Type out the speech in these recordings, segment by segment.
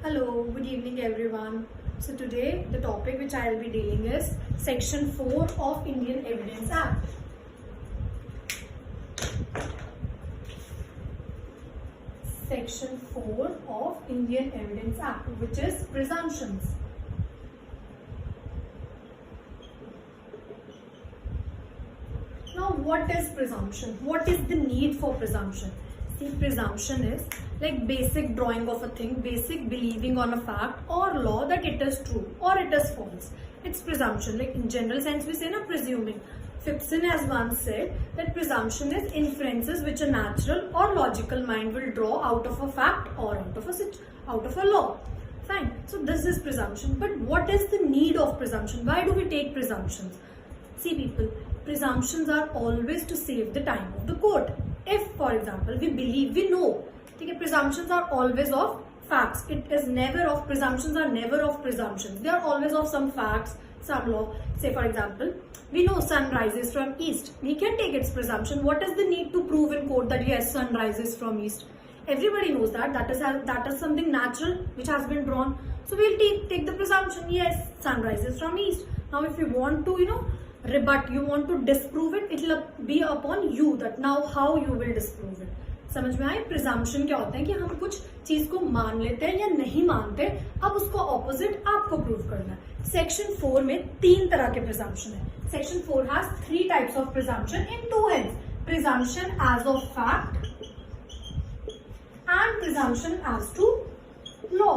Hello, good evening everyone. So today the topic which I will be dealing is section 4 of Indian Evidence Act. Section 4 of Indian Evidence Act, which is presumptions. Now what is presumption? What is the need for presumption? See, presumption is like basic drawing of a thing, basic believing on a fact or law that it is true or it is false. It's presumption. Like in general sense we say na presuming. Phipson has once said that presumption is inferences which a natural or logical mind will draw out of a fact or out of a law. Fine. So this is presumption. But what is the need of presumption? Why do we take presumptions? See people, presumptions are always to save the time of the court. If for example we know, okay, presumptions are always of facts. It is never of presumptions are never of presumptions. They are always of some facts, some law. Say for example, we know sun rises from east. We can take its presumption. What is the need to prove in court that yes, sun rises from east? Everybody knows that is something natural which has been drawn. So we'll take the presumption, yes, sun rises from east. Now if you want to rebut, you want to disprove it, it will be upon you that now how you will disprove it. समझ में आए? Presumption क्या होता है कि हम कुछ चीज को मान लेते हैं या नहीं मानते, अब उसको ऑपोजिट आपको प्रूव करना है. सेक्शन 4 में 3 तरह के प्रिजम्पशन है. Section 4 has 3 types of presumption in 2 heads. Presumption as of fact and presumption as to law.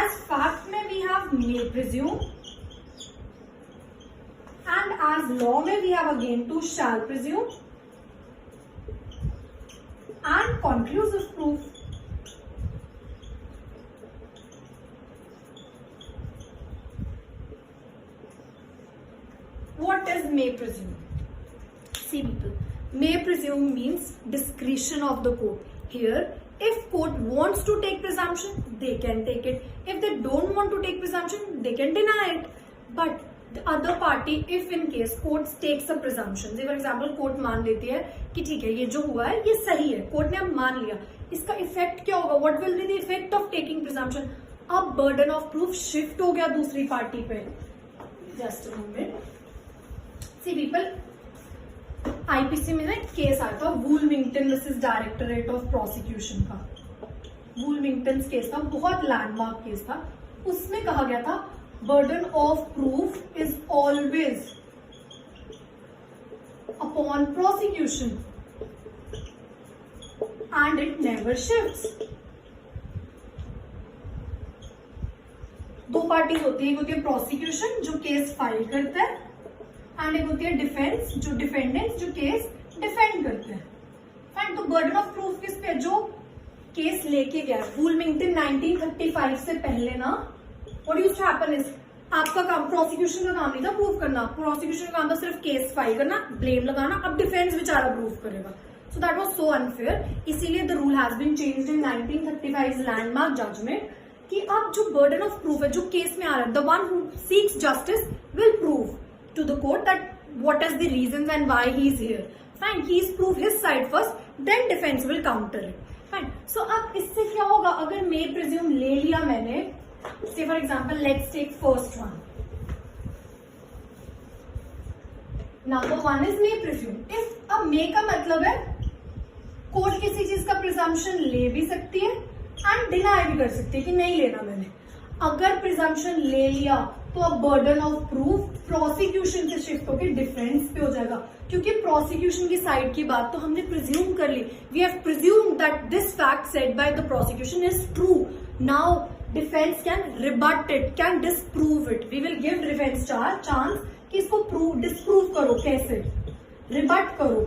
As fact में we have may presume and as law में we have again to shall presume and conclusive proof. What is may presume? See people, may presume means discretion of the court. Here, if court wants to take presumption, they can take it. If they don't want to take presumption, they can deny it. But the other party, if in case court takes a presumption, say for example court मान लेती है कि ठीक है ये जो हुआ है ये सही है, कोर्ट ने अब मान लिया, इसका इफेक्ट क्या होगा? What will be the effect of taking presumption? अब burden of proof shift हो गया दूसरी पार्टी पे. Just a moment. See people, IPC में ना एक केस आया था वुलमिंगटन वर्सेस डायरेक्टरेट ऑफ प्रोसिक्यूशन का. वुलमिंगटन केस था, बहुत लैंडमार्क केस था. उसमें कहा गया था burden of proof is always upon prosecution and it never shifts. दो पार्टीज होती है, एक होती है प्रोसिक्यूशन जो केस फाइल करता है एंड एक होती है डिफेंस जो डिफेंडेंट्स जो केस डिफेंड करते हैं. फाइन. तो बर्डन ऑफ प्रूफ किस पे? जो केस लेके गया. वुलमिंगटन 1935 से पहले ना what used to happen is आपका काम प्रोसिक्यूशन का काम नहीं था प्रूव करना. प्रोसिक्यूशन का काम था सिर्फ केस फाइल करना, ब्लेम लगाना. अब डिफेंस बेचारा प्रूव करेगा. So that was so unfair. इसीलिए the rule has been changed in 1935 landmark judgment कि अब जो बर्डन ऑफ प्रूफ है जो केस में आ रहा है, the one who seeks justice will prove to the court that what is the reasons and why he is here. Fine. He is prove his side first, then defence will counter it. Fine. So अब इससे क्या होगा? अगर मे presume ले लिया मैंने, say for example let's take first one. Number 1 is may presume. if अब may का मतलब है कोर्ट किसी चीज का प्रिजम्पशन ले भी सकती है एंड डिनाई भी कर सकती है कि नहीं लेना मैंने. अगर प्रिजम्पशन ले लिया तो अब बर्डन ऑफ प्रूफ प्रोसिक्यूशन से शिफ्ट होकर डिफेंस पे हो जाएगा, क्योंकि प्रोसिक्यूशन की साइड की बात तो हमने प्रिज्यूम कर ली. We have presumed that this fact said by the prosecution is true. Now defence can rebut it, can disprove it. We will give defence chance कि इसको डिसप्रूव करो, कैसे रिबट करो.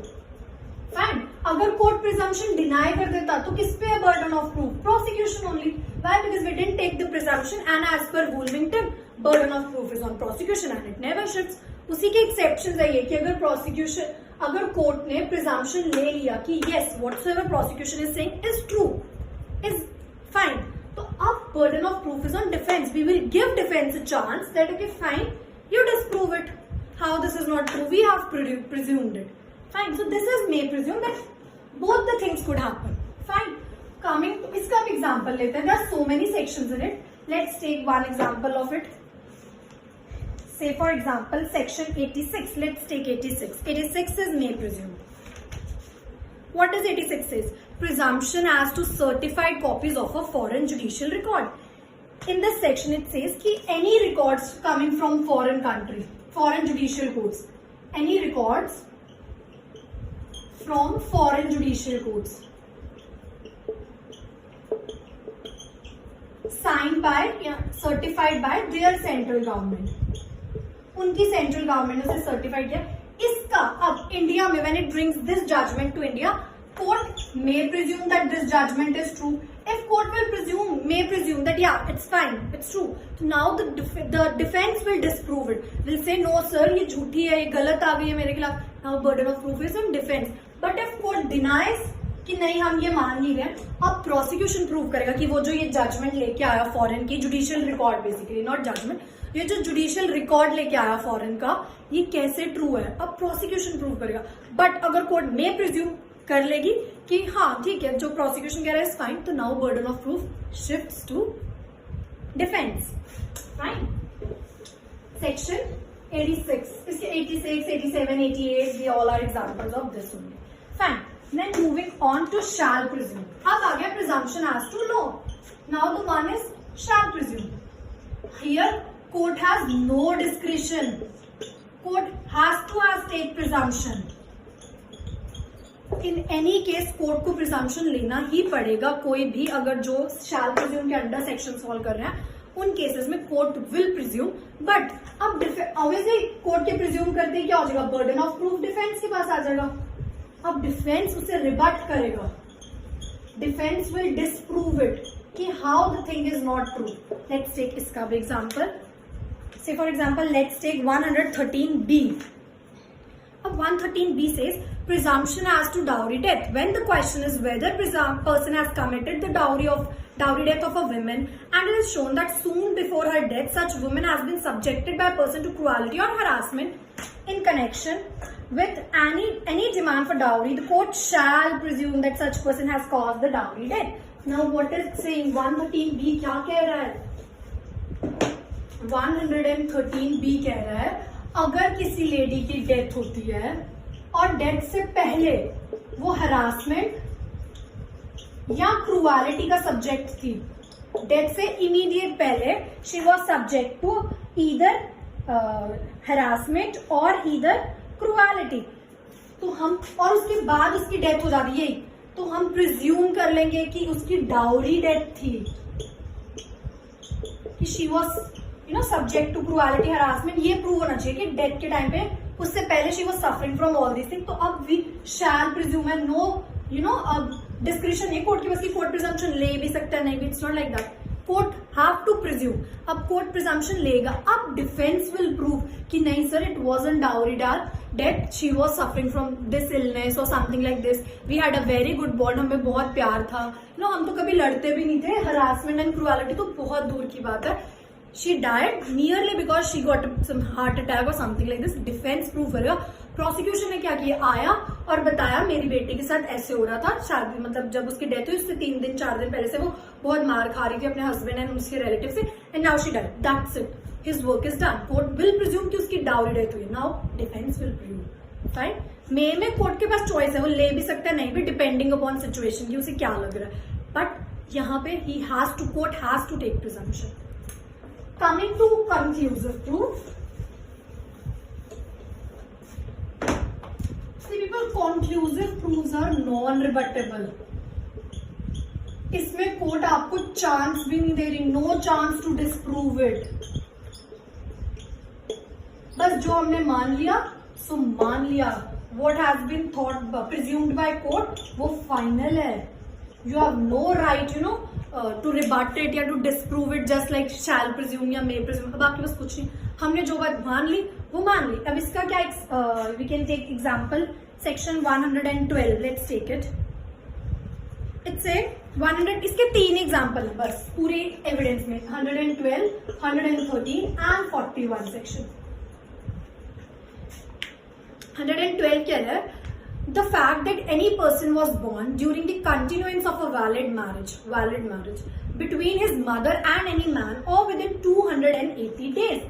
फाइन. अगर कोर्ट प्रिजम्पशन डिनाई कर देता तो किस पे है burden of proof? Prosecution only. Why? Because we didn't take the presumption and as per Woolmington burden of proof is on prosecution and it never shifts. उसी के एक्सेप्शन है ये कि अगर कोर्ट ने प्रिजम्पशन ले लिया कि yes whatsoever prosecution is saying is true, is fine, तो अब burden of proof is on defense. We will give defense a chance that okay fine, you disprove it. How this is not true? We have presumed it. Fine. So this is may presume that both the things could happen. Fine. Coming to इसका भी example लेते हैं. There are so many sections in it. Let's take one example of it. Say for example section 86. Let's take 86. 86 is may presume. What does 86 says? Presumption as to certified copies of a foreign judicial record. In this section it says कि any records coming from foreign country, foreign judicial courts, any records from foreign judicial courts signed by या certified by their central government, उनकी central government ने उसे certified किया. इसका अब India में when it brings this judgment to India, court may presume that this judgment is true. If court may presume that yeah, it's fine, it's true. So now the defense will disprove it. Will say no sir, ये झूठी है, ये गलत आ गई है मेरे खिलाफ. Now burden of proof is on defense. But if court denies कि नहीं हम ये मान नहीं रहे, अब prosecution prove करेगा कि वो जो ये judgment लेके आया foreign की judicial record basically, not judgment, ये जो जुडिशियल रिकॉर्ड लेके आया फॉरेन का, ये कैसे ट्रू है, अब प्रोसिक्यूशन प्रूव करेगा. बट अगर कोर्ट में प्रिज्यूम कर लेगी कि हाँ ठीक है जो प्रोसिक्यूशन कह रहा है इज फाइन, तो now burden of proof shifts to defence. Fine. Section 86, इसके 86, 87, 88 they all are examples of this only. Fine. Then moving on to shall presume. अब आ गया presumption as to law. Now the one is shall presume. Here court has no discretion. Court has to take presumption. In any case court को presumption लेना ही पड़ेगा. कोई भी अगर जो shall presume के अंडर सेक्शन सॉल्व कर रहे हैं उन केसेस में कोर्ट विल प्रिज्यूम. बट अब ऑब्वियसली कोर्ट के प्रिज्यूम करते क्या हो जाएगा, बर्डन ऑफ प्रूफ डिफेंस के पास आ जाएगा. अब डिफेंस उसे रिबट करेगा. डिफेंस विल डिसप्रूव इट कि how the thing is not true. Let's take इसका भी example. Say for example, let's take 113B. अब 113B says presumption as to dowry death. When the question is whether person has committed the dowry death of a woman and it is shown that soon before her death such woman has been subjected by a person to cruelty or harassment in connection with any demand for dowry, the court shall presume that such person has caused the dowry death. Now what is saying 113B क्या कह रहा है? 113B कह रहा है अगर किसी lady की डेथ होती है और डेथ से पहले वो हरासमेंट या क्रूअलिटी का सब्जेक्ट थी, डेथ से इमीडिएट पहले she was subject to either harassment और ईदर क्रूअलिटी, तो हम और उसके बाद उसकी डेथ हो जाती है, तो हम प्रिज्यूम कर लेंगे कि उसकी डाउरी डेथ थी, कि she was subject to cruelty harassment. ये प्रूव होना चाहिए कि डेथ के टाइम पे उससे पहले she was suffering from all this thing. तो अब वी शैल प्रिज्यूम है. नो अब डिस्क्रिप्शन है कोर्ट की बस की कोर्ट प्रिजम्पशन ले भी सकता है, नहीं भी, it's not like that. Court have to presume. अब कोर्ट प्रिजम्पशन लेगा. अब डिफेंस विल प्रूव कि नहीं sir it wasn't dowry death, she was suffering from this illness और something like this. We had a very good bond, हमें बहुत प्यार था, हम तो कभी लड़ते भी नहीं थे. हरासमेंट एंड क्रूअलिटी तो बहुत दूर की बात है. She died merely because she got some heart attack or something like this. Defense proof करेगा. Prosecution ने क्या किया, आया और बताया मेरी बेटी के साथ ऐसे हो रहा था, शादी मतलब जब उसकी डेथ हुई उससे 3 दिन 4 दिन पहले से वो बहुत मार खा रही थी अपने हस्बैंड एंड उसके रिलेटिव से, and now she died. That's it. His work is done. Court will presume कि उसकी डाउरी डेथ हुई. Now defence will presume. Fine. में कोर्ट के पास चॉइस है, वो ले भी सकता है, नहीं भी, डिपेंडिंग अपॉन सिचुएशन की उसे क्या लग रहा है. बट यहाँ पे ही has to, court has to take presumption. Coming to conclusive proof. See people, conclusive proofs are non-rebuttable. इसमें कोर्ट आपको चांस भी नहीं दे रही, no chance to disprove it. बस जो हमने मान लिया सो मान लिया. What has been thought presumed by court वो फाइनल है. You have no right to rebut it या to disprove it just like shall presume या may presume. अब आपके पास कुछ नहीं, हमने जो बात मान ली वो मान ली. अब इसका क्या we can take example section 112. Let's take it. It's a 100. इसके 3 एग्जाम्पल है बस पूरे एविडेंस में. 112, 113 and 41 section. 112 क्या है, the fact that any person was born during the continuance of a valid marriage between his mother and any man, or within 280 days.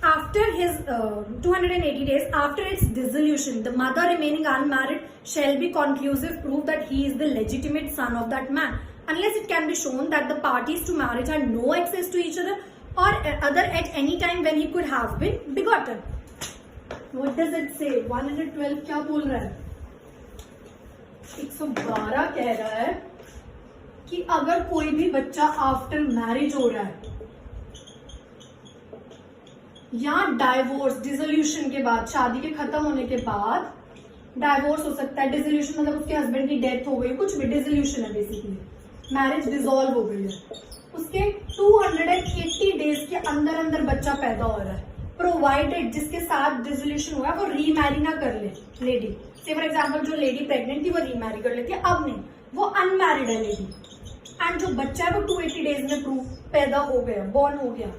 After his 280 days after its dissolution, the mother remaining unmarried shall be conclusive proof that he is the legitimate son of that man, unless it can be shown that the parties to marriage had no access to each other or other at any time when he could have been begotten. What does it say? 112 क्या बोल रहा है? 112 कह रहा है कि अगर कोई भी बच्चा आफ्टर मैरिज हो रहा है या डाइवोर्स डिसोल्यूशन के बाद, शादी के खत्म होने के बाद डाइवोर्स हो सकता है. डिसोल्यूशन मतलब उसके हस्बैंड की डेथ हो गई, कुछ भी डिसोल्यूशन है बेसिकली, मैरिज डिसॉल्व हो गई है. उसके 280 डेज के अंदर अंदर बच्चा पैदा हो रहा है, प्रोवाइडेड जिसके साथ डिसोल्यूशन हुआ वो रीमैरी ना कर ले लेडी. से फॉर एग्जाम्पल जो लेडी प्रेग्नेंट थी वो रीमैरी कर लेती है, अब नहीं, वो अनमैरिड है लेडी, एंड जो बच्चा है वो 280 डेज में प्रूफ पैदा हो गया, बॉर्न हो गया.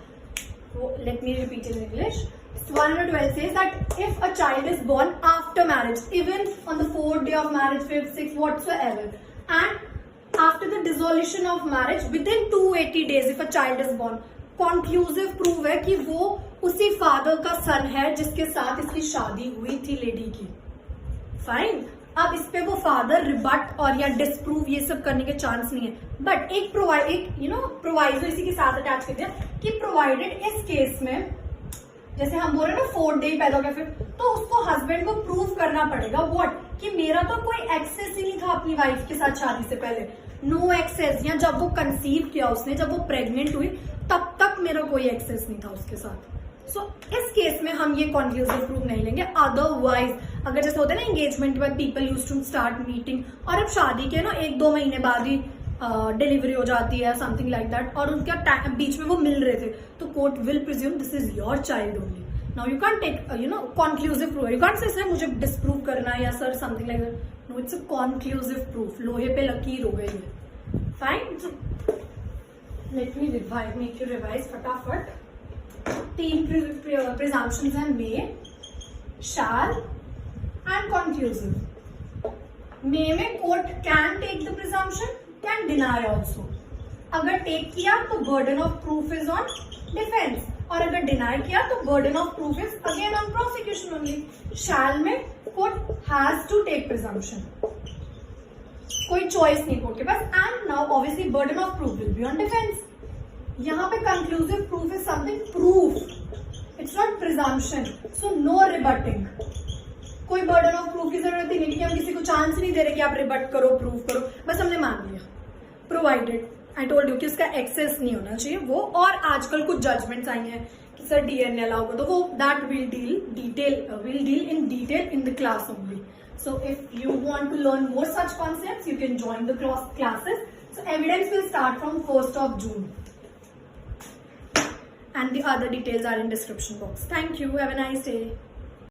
Let me repeat in English. 112 says that if a child is born after marriage, even on the 4th day of marriage, 5th, 6th, whatsoever, and after the dissolution of marriage, within 280 days, if a child is born, conclusive proof है कि वो उसी father का सन है जिसके साथ इसकी शादी हुई थी लेडी की. फाइन. अब इस पे वो फादर रिबट और या डिसप्रूव ये सब करने के चांस नहीं है, बट एक प्रोवाइजो इसी के साथ अटैच कर दिया कि प्रोवाइडेड इस केस में, जैसे हम बोल रहे हैं ना 4th डे पैदा हो गया फिर, तो उसको हस्बैंड को प्रूव करना पड़ेगा व्हाट, कि मेरा तो कोई एक्सेस ही नहीं था अपनी वाइफ के साथ शादी से पहले, नो एक्सेस, या जब वो कंसीव किया उसने, जब वो प्रेग्नेंट हुई तब तक मेरा कोई एक्सेस नहीं था उसके साथ. सो इस केस में हम ये कॉन्क्लूसिव प्रूफ नहीं लेंगे. अदरवाइज अगर जैसे होता है ना एंगेजमेंट के बाद people use to start meeting, और अब शादी के ना 1-2 महीने बाद ही डिलीवरी हो जाती है, समथिंग लाइक दैट, और उनका बीच में वो मिल रहे थे, तो court will presume this is your child only. Now you can take conclusive proof. You can say sir मुझे डिसप्रूव करना है या sir something like that. No, it's a conclusive proof. लोहे पे लकीर हो गई है. Fine. Let me make you revise फटाफट. 3 presumptions हैं: may, shall and conclusive. may में court can take the presumption, can deny also. अगर take किया तो burden of proof is on defense, और अगर deny किया तो burden of proof is again on prosecution only. shall में court has to take presumption, कोई choice नहीं court के पास, and now obviously burden of proof will be on defense. यहाँ पे conclusive proof is something proof, it's not presumption, so no rebutting. कोई burden of proof की जरूरत ही नहीं, कि हम किसी को चांस नहीं दे रहे कि आप रिबट करो, प्रूफ करो, बस हमने मान लिया. प्रोवाइडेड, आई टोल्ड यू कि उसका एक्सेस नहीं होना चाहिए वो. और आजकल कुछ जजमेंट्स आई हैं कि सर डीएनए अलाउ कर दो, वो that will deal in detail in the class only. So if you want to learn more such concepts, you can join the classes. So evidence will start from 1st of June. And the other details are in description box. Thank you. Have a nice day.